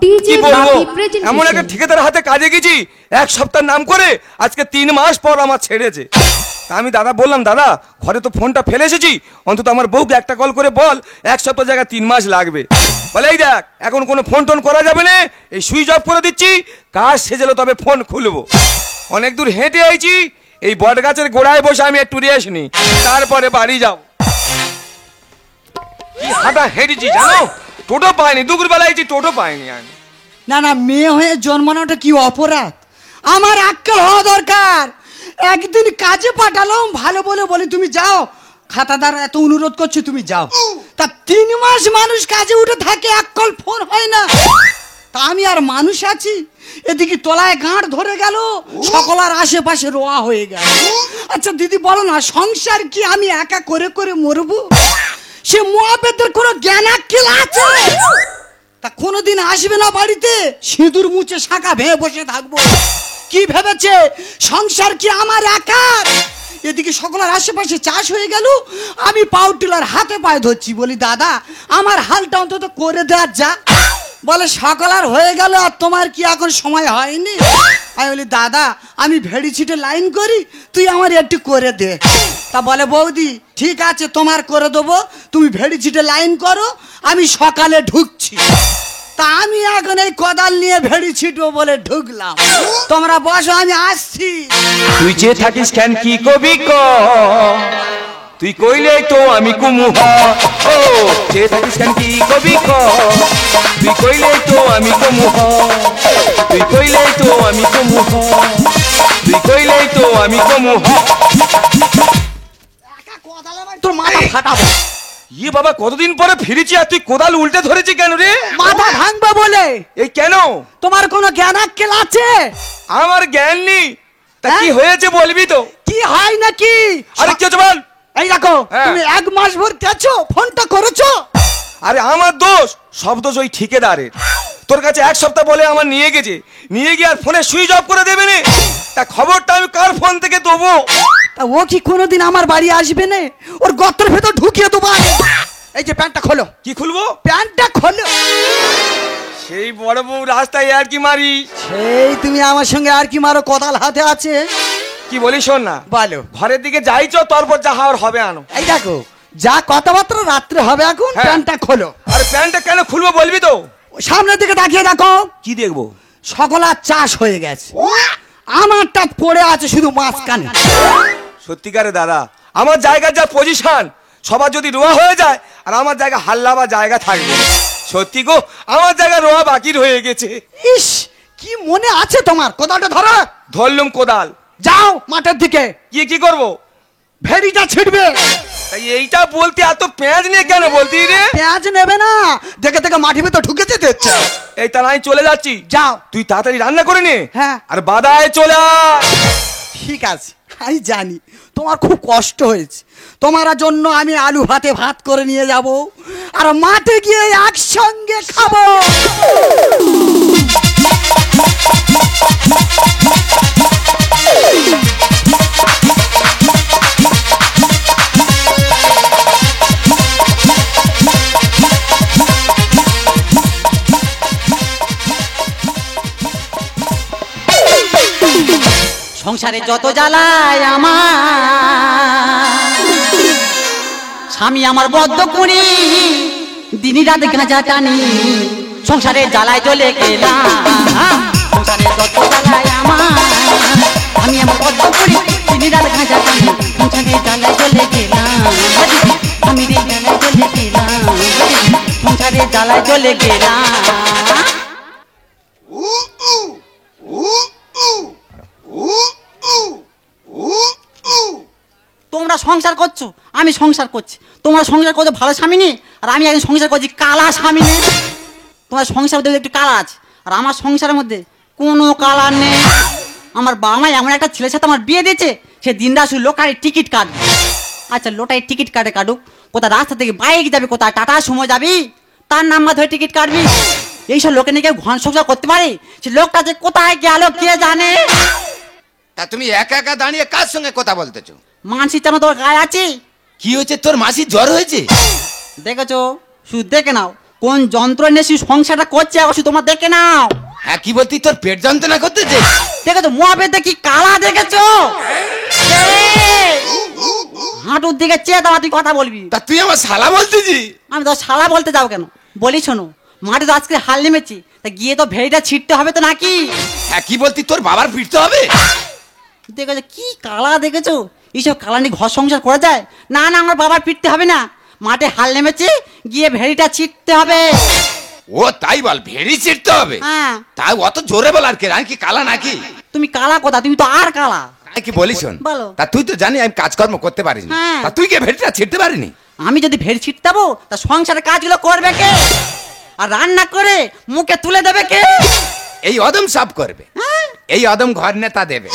DJ বাপি presentation. এমন একটা ঠিকাদার হাতে কাজে গেছি, এক সপ্তাহ নাম করে আজকে 3 মাস পর আমার ছেড়েছে। আমি দাদা বললাম, দাদা ঘরে তো ফোনটা ফেলে এসেছি, অন্তত আমার বউকে একটা কল করে বল 1 সপ্তাহ জায়গায় 3 মাস লাগবে। বলে এই দেখ এখন কোনো ফোন টোন করা যাবে না, এই সুইচ অফ করে দিচ্ছি, কাজ সেজেলো তবে ফোন খুলবো। অনেক দূর হেঁটে আইছি, এই বট গাছের গোড়ায় বসে আমি একটু রেস্ট নিই, তারপরে বাড়ি যাব। কি হাঁটা হেঁটেছি জানো, টোটো পাইনি, দুপুরবেলা আইছি টোটো পাইনি আমি। না না, মেয়ে হয়ে জন্মানোটা কি অপরাধ? আমার আক্কেল হওয়া দরকার। একদিন কাজে পাঠালাম ভালো বলে, বলে তুমি যাও, খাতাদার এত অনুরোধ করছে তুমি যাও। তা 3 মাস মানুষ কাজে উঠে থাকে, এক কল ফোন হয় না। তা আমি আর মানুষ আছি, এদিকে তলায় গাঁট ধরে গেল, সকলার আশেপাশে রোয়া হয়ে গেল। আচ্ছা দিদি বলো না, সংসার কি আমি একা করে করে মরবো? সে মহাবেদের কোনো জ্ঞান আক্কেল আছে? তা কোনোদিন আসবে না বাড়িতে, সিঁদুর মুছে শাঁখা ভেঙে বসে থাকবো। কি ভেবেছে সংসার কি আমার একার? এদিকে সকলের আশেপাশে চাষ হয়ে গেল, আমি পাউটিলার হাতে পায়ে ধরছি, বলি দাদা আমার হালটা অন্তত করে দেওয়ার যা। বলে সকলার হয়ে গেল, আর তোমার কি এখন সময় হয়নি? আমি বলি দাদা আমি ভেড়ি ছিটে লাইন করি, তুই আমার একটু করে দে। তা বলে বৌদি ঠিক আছে তোমার করে দেবো, তুমি ভেড়ি ছিটে লাইন করো, আমি সকালে ঢুকছি। তা আমি এখন এই কোদাল নিয়ে ভেড়ি ছিটবো বলে ঢুকলাম। তোমরা বসো আমি আসছি। তুই যে থাকিস কেন কি কবি ক, তুই কইলে তো আমি কুমু হ। ও যে থাকিস কেন কি কবি ক, তুই কইলে তো আমি কুমু হ। তুই কইলে তো আমি কুমু হ। তুই কইলে তো আমি কুমু হ। তোর মাথা ফাটাবো। ইয়ে বাবা কতদিন পরে ফিরেছি, আর তুই কোদাল উল্টে ধরেছি কেন রে? মাথা ভাঙবো বলে। এই কেন? তোমার কোনো জ্ঞান আক্কেল আছে? আমার জ্ঞান নেই। তা কি হয়েছে বলবি তো? কি হয় নাকি? আরে কি হচ্ছে বল। এই দেখো তুমি 1 মাস ভর গেছো, ফোনটা করেছো। আরে আমার দোষ? সব দোষ ওই ঠিকাদারের। তোর কাছে 1 সপ্তাহ বলে আমার নিয়ে গেছে, নিয়ে গিয়ে আর ফোনে সুইচ অফ করে দেবে না। তা খবরটা আমি কার ফোন থেকে দেবো? তা ও কি কোনোদিন আমার বাড়ি আসবে না? ওর গর্তের ভেতর ঢুকিয়ে দেবো। এই যে প্যান্টটা খোলো। কি খুলবো? প্যান্টটা খোলো। সেই বড় বউ রাস্তায় আর কি মারি, সেই তুমি আমার সঙ্গে আর কি মারো, কোদাল হাতে আছে। কি বলি শোন না, বলো। ঘরের দিকে যাইছো, তারপর যা হওয়ার হবে আনো। এই দেখো যা কথাবার্তা রাত্রে হবে, এখন প্যান্টটা খোলো। আরে প্যান্টটা কেন খুলবো বলবি তো? সামনের দিকে তাকিয়ে দেখো। কি দেখবো? সকলার চাষ হয়ে গেছে, আমারটা পড়ে আছে শুধু মাঝখানে। সত্যিকারে দাদা, আমার জায়গার যা পজিশন, সবার যদি রোয়া হয়ে যায় আর আমার জায়গা হাল্লা বা জায়গা থাকবে। সত্যি গো, আমার জায়গা রোয়া বাকি রয়ে গেছে। ইস কি মনে আছে তোমার? কোদালটা ধরো। ধরলুম কোদাল। যাও মাঠের দিকে। কি করবো? ভেড়িটা ছিড়বে। এইটা বলতে এত পেঁয়াজ নিয়ে কেন বলতি রে? পেঁয়াজ নেবে না, দেখে দেখে মাটির ভেতর ঢুকে যেতে হচ্ছে। এই তা আমি চলে যাচ্ছি। যাও। তুই তাড়াতাড়ি রান্না করে নে। হ্যাঁ। আর বাদায় চলে আয়। ঠিক আছে, আমি জানি তোমার খুব কষ্ট হয়েছে, তোমার জন্য আমি আলু ভাতে ভাত করে নিয়ে যাব, আর মাঠে গিয়ে একসঙ্গে খাবো। সংসারে যত জ্বালায় আমার, স্বামী আমার বদ্ধ করি, দিনই রাত গাঁজা টানি, সংসারে জ্বালায় জ্বলে গেলাম। সংসারে যত জ্বালায় আমার, আমি আমার বদ্ধ করি, দিনই রাত গাঁজা টানি, সংসারে জ্বালায় জ্বলে গেলাম। আমি রে জ্বালায় জ্বলে গেলাম, সংসারে জ্বালায় জ্বলে গেলাম। তোমরা সংসার করছো, আমি সংসার করছি। তোমরা সংসার করছো ভালো স্বামী নেই, আর আমি একজন সংসার করছি কালা স্বামী নেই। তোমার সংসার মধ্যে একটু কালার আছে, আর আমার সংসারের মধ্যে কোনো কালার নেই। আমার বাবা মা এমন একটা ছেলের সাথে আমার বিয়ে দিয়েছে, সে দিনদাসু লোটারির টিকিট কাটবে। আচ্ছা লোটারির টিকিট কাটে কাটুক, কোথায় রাস্তা থেকে বাইক যাবি, কোথায় টাটা সুমো যাবি, তার নাম্বার ধরে টিকিট কাটবি। এইসব লোকে নিয়ে কেউ ঘন সংসার করতে পারে? সে লোকটা যে কোথায় গেল কে জানে। তা তুমি একা একা দাঁড়িয়ে কার সঙ্গে কথা বলতেছো? মানসির যেন তোর গায়ে আছে। কি হয়েছে? তোর মাসির জ্বর হয়েছে? দেখেছো, শুধু দেখে নাও, কোন যন্ত্র নেছি সংসারটা করছে অবশ্য তোমার দেখে নাও। হ্যাঁ কি বলতি, তোর পেট যন্ত্রণা করতেছে? দেখেছো মহাবেদে কি কালা দেখেছো? হাঁটুর দিকে চেয়ে দাও, তুই কথা বলবি। তা তুই আমার শালা বলতেছি? আমি তো শালা বলতে যাও কেন, বলি শোনো, মাঠে তো আজকে হাল নেমেছি, তা গিয়ে তো ভেড়িটা ছিটতে হবে তো নাকি? হ্যাঁ কি বলতি, তোর বাবার পিটতে হবে? দেখেছো কি কালা দেখেছো? এইসব কালা নিয়ে ঘর সংসার করা যায়? না না, আমার বাবার পিটতে হবে না, মাঠে হাল নেমেছে, গিয়ে ভেড়িটা ছিটতে হবে। ও তাই বল, ভেড়ি ছিটতে হবে? হ্যাঁ। তাই অত জোরে বল আর কি, আমি কি কালা নাকি? তুমি কালা কথা, তুমি তো আর কালা। তাই কি বলিস? শোন, বলো। তা তুই তো জানি আমি কাজকর্ম করতে পারিস না, হ্যাঁ। তা তুই কি ভেড়িটা ছিটতে পারিনি? আমি যদি ভেড়ি ছিটতাবো তা সংসারের কাজগুলো করবে কে? আর রান্না করে মুখে তুলে দেবে কে? এই অদম সব করবে, এই অদম ঘর নেতা দেবে,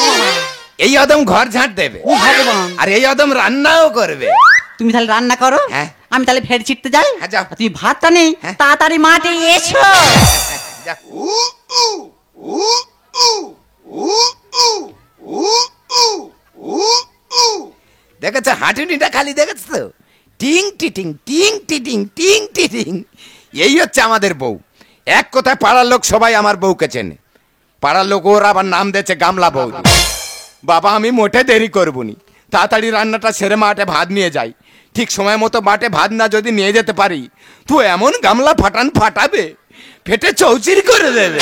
এই অদম ঘর ঝাঁট দেবে, ও ভগবান। আর এই অদম রান্নাও করবে। তুমি তাহলে রান্না করো, হ্যাঁ। আমি তাহলে ভেড়ি ছিটতে যাই। হ্যাঁ, যাও। আর তুমি ভাতটা নেই, হ্যাঁ। তাড়াতাড়ি মাঠে এসো। যা। দেখেছ হাঁটুনিটা খালি দেখেছ তো, টিং টিটিং টিং টিটিং টিং টিটিং। এই হচ্ছে আমাদের বউ। এক কথায় পাড়ার লোক সবাই আমার বউকে চেনে। পাড়ার লোক ওর আবার নাম দিয়েছে গামলা বউ। বাবা আমি মোটে দেরি করবনি, তাড়াতাড়ি রান্নাটা সেরে মাঠে ভাত নিয়ে যাই। ঠিক সময় মতো মাঠে ভাত না যদি নিয়ে যেতে পারি, তো এমন গামলা ফাটাবে, ফেটে চৌচির করে দেবে।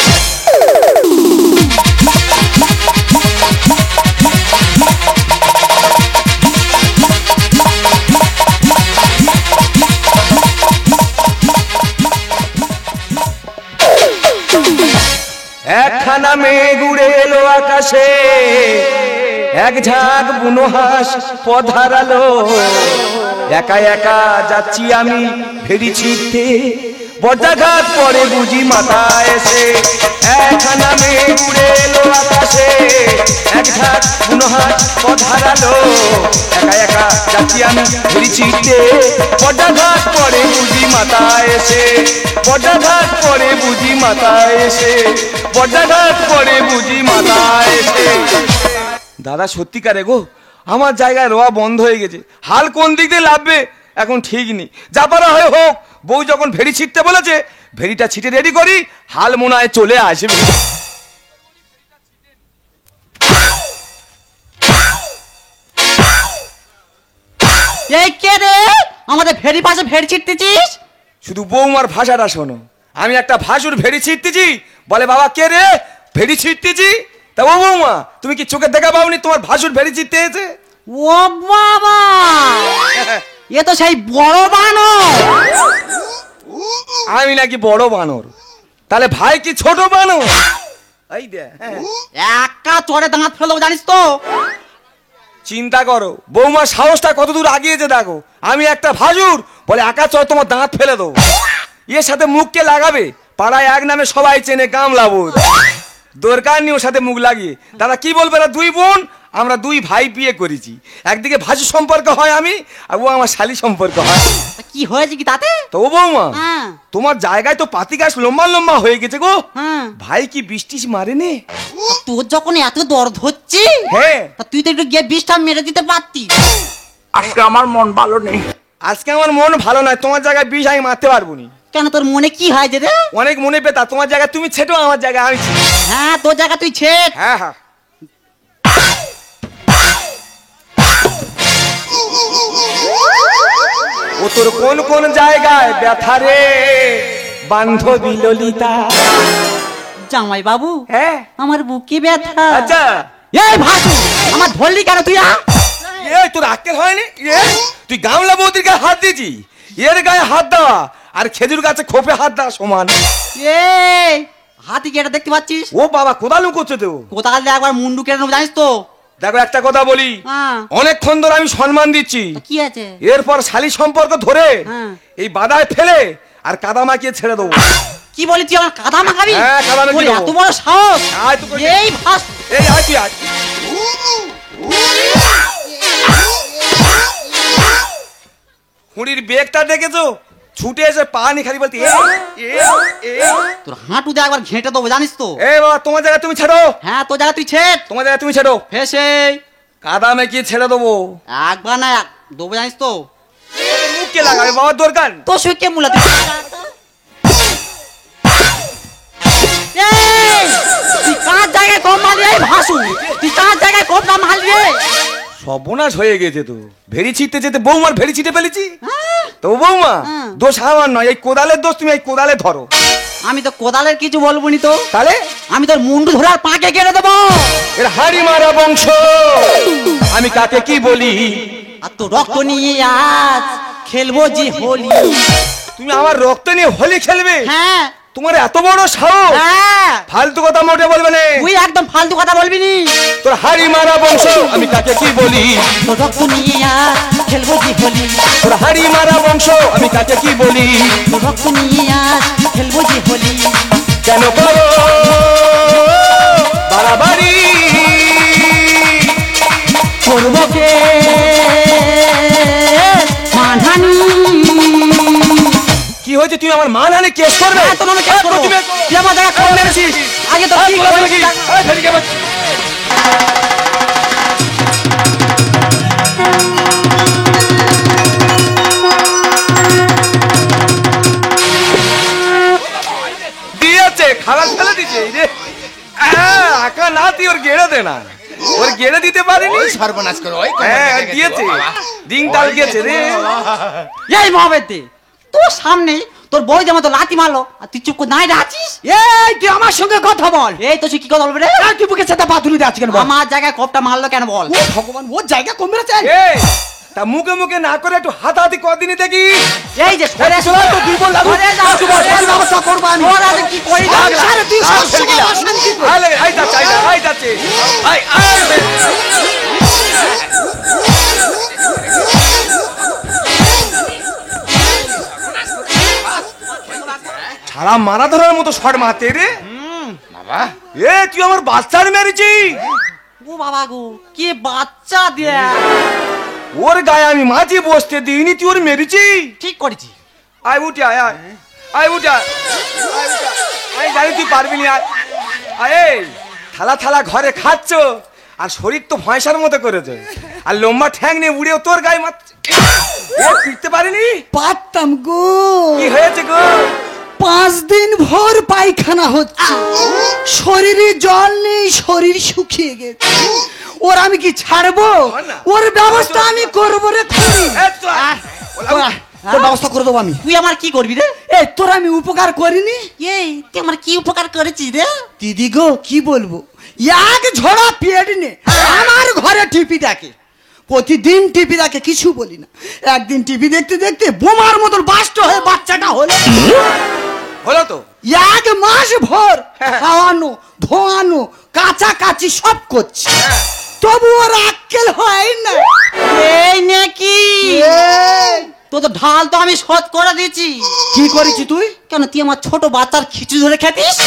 একখানা মেঘ উড়ে এলো আকাশে, এক ঝাঁক বুনো হাঁস পথ হারালো। একা একা যাচ্ছি আমি ভেড়ি ছিটতে, বজ্রাঘাত পরে বুঝি মাথা এসে। একখানা মেঘ উড়ে এলো আকাশে, এক ঝাঁক বুনো হাঁস পথ হারালো। একা একা যাচ্ছি আমি ভেড়ি ছিটতে, বজ্রাঘাত পরে বুঝি মাথা এসে। বজ্রাঘাত পরে বুঝি মাথা এসে, বজ্রাঘাত পরে বুঝি মাথা এসে। দাদা সত্যিকারে গো, আমার জায়গায় রোয়া বন্ধ হয়ে গেছে। হাল কোন দিক দিয়ে লাভবে এখন ঠিক নেই। যা পারা হয় হোক, বউ যখন ভেড়ি ছিটতে বলেছে, ভেড়িটা ছিটে রেডি করি, হাল মনে হয় চলে আসবে। এই কে রে, আমাদের ভেড়ি পাশে ভেড়ি ছিটতেছিস? শুধু বৌমার ভাষাটা শোনো, আমি একটা ভাসুর ভেড়ি ছিটতেছি, বলে বাবা কে রে, ভেড়ি ছিটতেছি। তা ও বৌমা, তুমি কি চোখে দেখা পাওনি তোমার ভাসুর ভেড়ি ছিটতে এসে? ও বাবা, এ তো সেই বড় বানর। আমি নাকি বড় বানর, তাহলে ভাই কি ছোট বানর? এই দে, হ্যাঁ। একা চড়ে দাঁত ফেলো, জানিস তো? চিন্তা করো বৌমার সাহসটা কত দূর আগিয়েছে দেখো। আমি একটা ভাসুর, বলে একা চল তোমার দাঁত ফেলে দেবো। এর সাথে মুখকে লাগাবে, পাড়ায় এক নামে সবাই চেনে গামলা বোধ। দরকার নেই ওর সাথে মুখ লাগিয়ে। দাদা কি বলবে না, দুই বোন, আমরা দুই ভাই বিয়ে করেছি। একদিকে ভাসু সম্পর্ক হয় আমি, আর ও আমার শালি সম্পর্ক হয়। তা কি হয়েছে কি তাতে? তো ও বৌমা, হ্যাঁ। তোমার জায়গায় তো পাতি গাছ লম্বা লম্বা হয়ে গেছে গো। হ্যাঁ। ভাই কি বৃষ্টি মারেনি? তা তোর যখন এত দর্দ হচ্ছে, হ্যাঁ। তা তুই তো একটু গিয়ে বিষটা মেরে দিতে পারতি। আজকে আমার মন ভালো নেই। আজকে আমার মন ভালো নয়, তোমার জায়গায় বিষ আমি মারতে পারবো নি। কেন, তোর মনে কি হয় যে রে? অনেক মনে পেতা, তোমার জায়গায় তুমি ছেটো, আমার জায়গায় আমি ছেটো। হ্যাঁ, তোর জায়গা তুই ছেট। হ্যাঁ হ্যাঁ। ও তোর কোন কোন জায়গায় ব্যথা রে বান্ধবী ললিতা? জামাই বাবু, হ্যাঁ। আমার বুকে ব্যথা। আচ্ছা। এই ভাসু, আমার ধরলি কেন তুই? এই তোর আক্কেল হয়নি? তুই গামলা বৌদির গায়ে হাত দিয়েছি, এর গায়ে হাত দেওয়া আর খেজুর গাছে খোপে হাত দেওয়া সমান। এই হাতি কেটে দেখতে পাচ্ছিস? ও বাবা কোদালু করছে তো। কোথাকাল দিয়ে একবার মুন্ডু কেটে নেবো, জানিস তো? দেখো একটা কথা বলি, হ্যাঁ। অনেকক্ষণ ধরে আমি সম্মান দিচ্ছি, তা কি আছে? এরপর শালি সম্পর্ক ধরে হ্যাঁ। এই বাদায় ফেলে আর কাদা মাখিয়ে ছেড়ে দেবো। কি বলি তুই, আমার কাদা মাখাবি? হ্যাঁ, কাদা মাখিয়ে তোর দেবো। এত বড় সাহস! আয় তো কই- এই ভাস, এই আয় তুই আয়। খুঁড়ির বেগটা দেখেছো? ছুটে এসে পা নি খালি বলতে তোর হাঁটু দিয়ে একবার ঘেঁটে দেবো, জানিস তো? এ বাবা তোমার জায়গায় তুমি ছেড়ো, হ্যাঁ, তোর জায়গা তুই ছেট। তোমার জায়গায় তুমি ছেড়ো, ফেসে কাদা মেখে ছেড়ে দেবো। একবার না দেবো, জানিস তো? মুখকে লাগাবে বাবার দরকার। তো সুইকে মুলা তুই জায়গায় কম মারলি এই ভাসু, তুই কার জায়গায় কম না মারলি রে? সর্বনাশ হয়ে গেছে তো, ভেড়ি ছিটতে যেতে বৌমার ভেড়ি ছিটে ফেলেছি। তো বৌমা দোষ আমার নয়, এই কোদালের দোষ, তুমি এই কোদালে ধরো। আমি তো কোদালের কিছু বলবো নি তো, তাহলে আমি তোর মুন্ডু ধরে আর পাকে কেটে দেবো। এর হাড়ি মারা বংশ, আমি কাকে কি বলি? আর তো রক্ত নিয়ে আজ খেলবো জি হোলি। তুমি আমার রক্ত নিয়ে হোলি খেলবে? হ্যাঁ তোমার এত বড় সাহস! হ্যাঁ, ফালতু কথা মোটে বলবে না। তুই একদম ফালতু কথা বলবি নি। তোর হাড়ি মারা বংশ, আমি কাকে কি বলি? তো রক্ত নিয়ে আজ খেলবো জি হোলি। তোর হাড়ি মারা বংশ, আমি কাকে কি বলি? তো রক্ত নিয়ে আজ খেলবো জি হোলি। কেন করো বাড়াবাড়ি? করবো কে মানহানি? কি হয়েছে, তুমি আমার মানহানি কেস করবে? হ্যাঁ, তোর নামে কেস করবো। তুই আমার জায়গায় কম মেরেছিস। আগে তো ঠিক করে দিয়েছে, খারাপ ফেলে দিয়েছে। এই যে আঁকা নাতি ওর গেড়ে দে না, ওর গেড়ে দিতে পারিনি। ওই সর্বনাশ করে ওই হ্যাঁ দিয়েছে, দিন টাল গেছে রে। এই মহাবেদ দে, তোর সামনে তোর বই যেমন তো লাথি মারলো আর তুই চুপ করে নাই আছিস। এই তুই আমার সঙ্গে কথা বল। এই তো সে কি কথা বলবে রে? এই, তুই বুকে সাথে বাতুলি দিয়ে আছিস কেন বল? আমার জায়গায় কপটা মারলো কেন বল? ও ভগবান, ওর জায়গা কম মেরেছে। এই তা মুখে মুখে না করে একটু হাতাহাতি কদিনই দেখি। এই যে সরে এসো, তো দুর্বল লাগু। সরে যাও, এর ব্যবস্থা করবো আমি। ওর আগে কি করি না? সারা তুই সবসময় অশান্তি করিস। আলে আই যাচ্ছে, আই যাচ্ছে, আই আই। ছাড়া মারা ধরার মতো শট মারতে রে। বাবা এ তুই আমার বাচ্চার মেরেছি। ও বাবা গো, কি বাচ্চা দিয়ে। ওর গায়ে আমি মাঝে বসতে দিইনি, তুই ওর মেরেছি। ঠিক করেছি। আয় উঠে আয়, আয় আয় উঠে আয়, আয় উঠে আয়। আমি জানি তুই পারবি না। আয় আয়, এই থালা থালা ঘরে খাচ্ছ আর শরীর তো ভয়সার মতো করেছে, আর লম্বা ঠ্যাং নিয়ে উড়েও তোর গায়ে মারছে। ফিরতে পারিনি। পারতাম গো। কি হয়েছে গো? 5 দিন ভর পায়খানা হচ্ছে, শরীরে জল নেই, শরীর শুকিয়ে গেছে। ওর আমি কি ছাড়বো? ওর ব্যবস্থা আমি করবো রে। এই তো আয়। তোর ব্যবস্থা করে দেবো আমি। তুই আমার কি করবি রে? এই তোর আমি উপকার করিনি? এই তুই আমার কি উপকার করেছিস রে? দিদি গো কি বলবো, এক ঝোড়া পেট নে আমার ঘরে টিভি দেখে, প্রতিদিন টিভি দেখে, কিছু বলি না। একদিন টিভি দেখতে দেখতে বোমার মতন বাস্ট হয়ে বাচ্চাটা হলো। হলো তো। 1 মাস ভর খাওয়ানো ধোয়ানো কাচাকাচি সব করছে, তবু ওর আক্কেল হয় না। এই নাকি তোর তো ঢাল তো আমি শোধ করে দিয়েছি। কি করেছি তুই? কেন তুই আমার ছোট বাচ্চার খিচুড়ি ধরে খেতিস?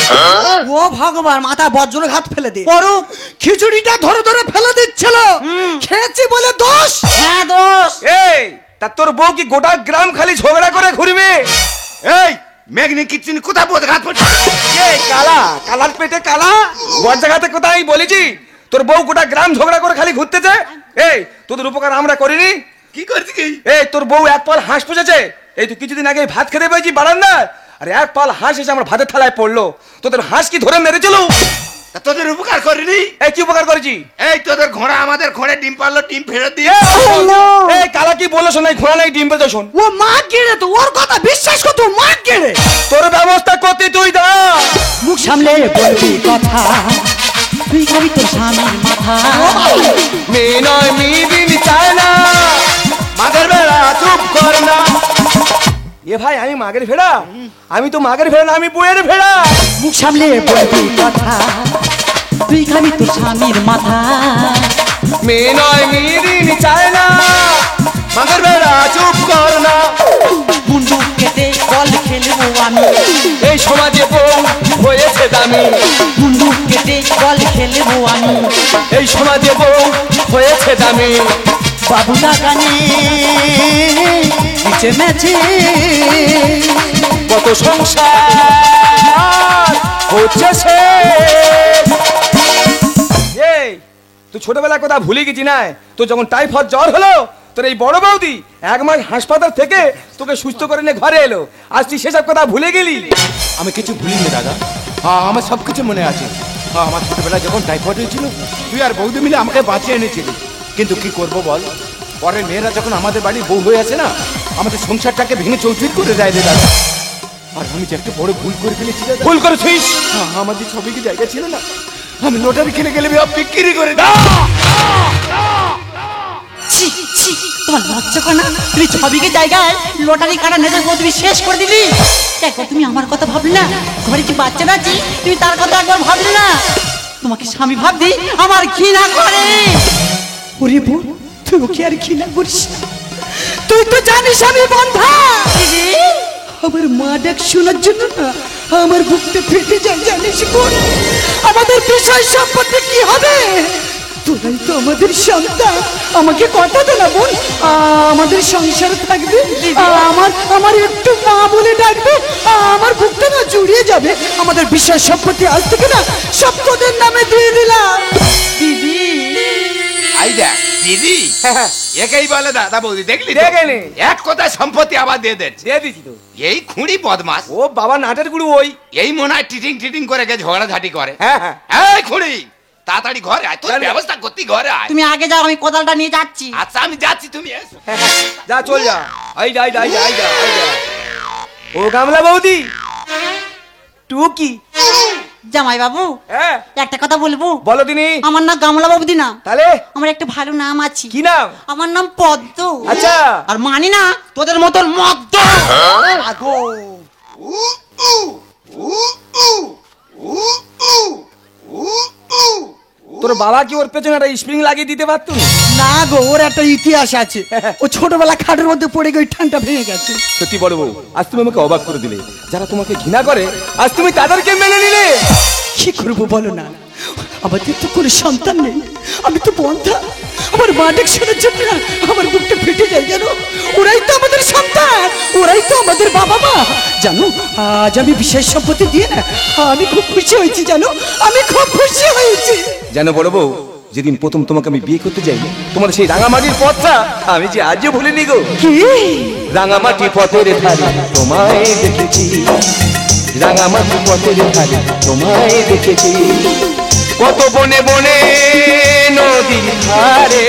ও ভগবান, মাথা বজ্র ঘাত ফেলে দে। করুক। খিচুড়িটা ধরে ধরে ফেলে দিচ্ছিল, খেয়েছি বলে দোষ। হ্যাঁ দোষ। এই তা তোর বউ কি গোটা গ্রাম খালি ঝগড়া করে ঘুরবে? এই মেঘনি কিচেন কোথা বোধ ঘাত পড়ছে? এই কালা, কালার পেটে কালা বজ্জাঘাতে কোথায় বলেছি? তোর বউ গোটা গ্রাম ঝগড়া করে খালি ঘুরতেছে। এই তোদের উপকার আমরা করিনি? কি করছিস কি? এই তোর বউ এক পাল হাঁস পুষেছে। এই তুই কিছুদিন আগে ভাত খেতে পেয়েছি বারান্দায়, আর এক পাল হাঁস এসে আমার ভাতের থালায় পড়লো। তোদের হাঁস কি ধরে মেরেছিল? তা তোদের উপকার করিনি? এই কি উপকার করেছি? এই তোদের ঘোড়া আমাদের ঘোড়ে ডিম পারলো, ডিম ফেরত দিয়ে। এই কালা কি বললো শোনাই, ঘোড়া নাই ডিম পেয়েছে শোন। ও মা গেড়ে তো, ওর কথা বিশ্বাস কর, তো মা গেড়ে। তোর ব্যবস্থা করতে তুই দা। মুখ সামলে বলবি কথা, তুই খাবি তোর স্বামীর মাথা। মেয়ে নয় মেয়ে চায় না, মাদের বেলা চুপ কর না। এ ভাই আমি মাগের ভেড়া? আমি তো মাগের ভেড়া না, আমি বইয়ের ভেড়া। মুখ সামলে বলবি কথা, তুই খাবি তোর স্বামীর মাথা। মেয়ে নয় মেয়ে চায় না, মাদের বেলা চুপ কর না। মুন্ডু কেটে বল খেলবো আমি, এই সমাজে বউ হয়েছে দামি। মুন্ডু কেটে বল খেলবো আমি, এই সমাজে বউ হয়েছে দামি। বাবুদা গানে নিচে মেছে কত সংসার হচ্ছে সে। এই তুই ছোটবেলার কথা ভুলে গেছি না? তো যখন টাইফয়েড জ্বর হলো, তোর এই বড় বৌদি 1 মাস হাসপাতাল থেকে তোকে সুস্থ করে নিয়ে ঘরে এলো, আজ তুই সেসব কথা ভুলে গেলি? আমি কিছু ভুলিনি দাদা, আমার সবকিছু মনে আছে। আমার ছোটবেলায় যখন টাইফয়েড হয়েছিল তুই আর বৌদি মিলে আমাকে বাঁচিয়ে এনেছিলি, কিন্তু কি করব বল, পরের মেয়েরা যখন আমাদের বাড়ির বউ হয়ে আছে না, আমাদের সংসারটাকে ভেঙে চৌচির করে দেয় রে দাদা। আর আমি যে একটা বড় ভুল করে ফেলেছি দাদা। ভুল করেছিস। আমাদের সবই কি জায়গা ছিল না, আমি লটারি খেলে গেলে বিক্রি করে দাও। ছি, ছি, তোমার লজ্জা করে না? তুমি ছবিকে জায়গায় লটারি কাটা নেশা করে তুমি শেষ করে দিলি। দেখো তুমি আমার কথা ভাবলে না, ঘরে যে বাচ্চা আছে তুমি তার কথা একবার ভাবলে না। তোমাকে স্বামী ভাবদি আমার ঘৃণা করে। ওরে বোন, তুই ওকে আর ঘৃণা করিস না। তুই তো জানিস আমি বন্ধা। আমার মা ডাক শোনার জন্য না আমার বুকটা ফেটে যায়, জানিস বোন? আমাদের বিষয় সম্পর্কে কি হবে? তোরাই তো আমাদের সন্তান। আমাকে কথা দে না বোন, আমাদের সংসার থাকবে। আমার একটু মা বলে ডাকবে, আমার বুকটা না জুড়িয়ে যাবে। আমাদের বিষয় সম্পত্তি আজ থেকে না সব তোদের নামে দিয়ে দিলাম। দিদি আই দেখ দিদি, একেই বলে দাদা বৌদি, দেখলি তো? দেখেনি। এক কথায় সম্পত্তি আবার দিয়ে দিচ্ছে। দিয়ে দিছি তো। এই খুঁড়ি বদমাস, ও বাবা নাটের গুরু ওই। এই মনে হয় টিটিং টিটিং করে গিয়ে ঝগড়াঝাটি করে। হ্যাঁ হ্যাঁ। এই খুঁড়ি তাড়াতাড়ি ঘরে আয়, তোর জানি। ব্যবস্থা করতে ঘরে আয়। তুমি আগে যাও, আমি কোদালটা নিয়ে যাচ্ছি। আচ্ছা আমি যাচ্ছি, তুমি এসো। যা চল যা। আই যা আই যা আই যা আই যা আই যা। ও গামলা বৌদি টুকি। জামাই বাবু হ্যাঁ একটা কথা বলবো? বলো দিনি। আমার নাম গামলা বাবুদি না, তাহলে আমার একটা ভালো নাম আছে। কি নাম? আমার নাম পদ্ম। আচ্ছা। আর মানি না তোদের মতন মদ্য। আগো তোর বাবা কি ওর পেছনে একটা স্প্রিং লাগিয়ে দিতে পারতো না? না গো, ওর একটা ইতিহাস আছে। ও ছোটবেলা খাটের মধ্যে পড়ে গিয়ে ওই ঠানটা ভেঙে গেছে। সত্যি বড় বউ, আজ তুমি আমাকে অবাক করে দিলে। যারা তোমাকে ঘৃণা করে আজ তুমি তাদেরকে মেনে নিলে। কি করবো বলো না, আমাদের তো কোনো সন্তান নেই, আমি তো বন্ধা। আমার মা ডাক শোনার জন্য না আমার বুকটা ফেটে যায় জানো। ওরাই তো আমাদের সন্তান, ওরাই তো আমাদের বাবা মা জানো। আজ আমি বিশেষ সম্পত্তি দিয়ে না আমি খুব খুশি হয়েছি জানো, আমি খুব খুশি হয়েছি। জানো বড় বউ, যেদিন প্রথম তোমাকে আমি বিয়ে করতে যাই, তোমার সেই রাঙামাটির পথটা আমি যে আজও ভুলিনি গো। কি রাঙামাটি পথের ধারে তোমায় দেখেছি, রাঙামাটি পথের ধারে তোমায় দেখেছি। কত বনে বনে নদীর ধারে,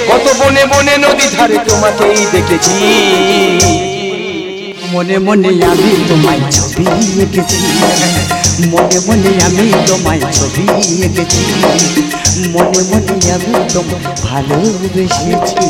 কত বনে বনে নদীর ধারে তোমাকেই দেখেছি। মনে মনে আমি তোমায় ছবি এঁকেছি, মনে মনে আমি তোমায় ছবি এঁকেছি, মনে মনে আমি তোমায় ভালোবেসেছি।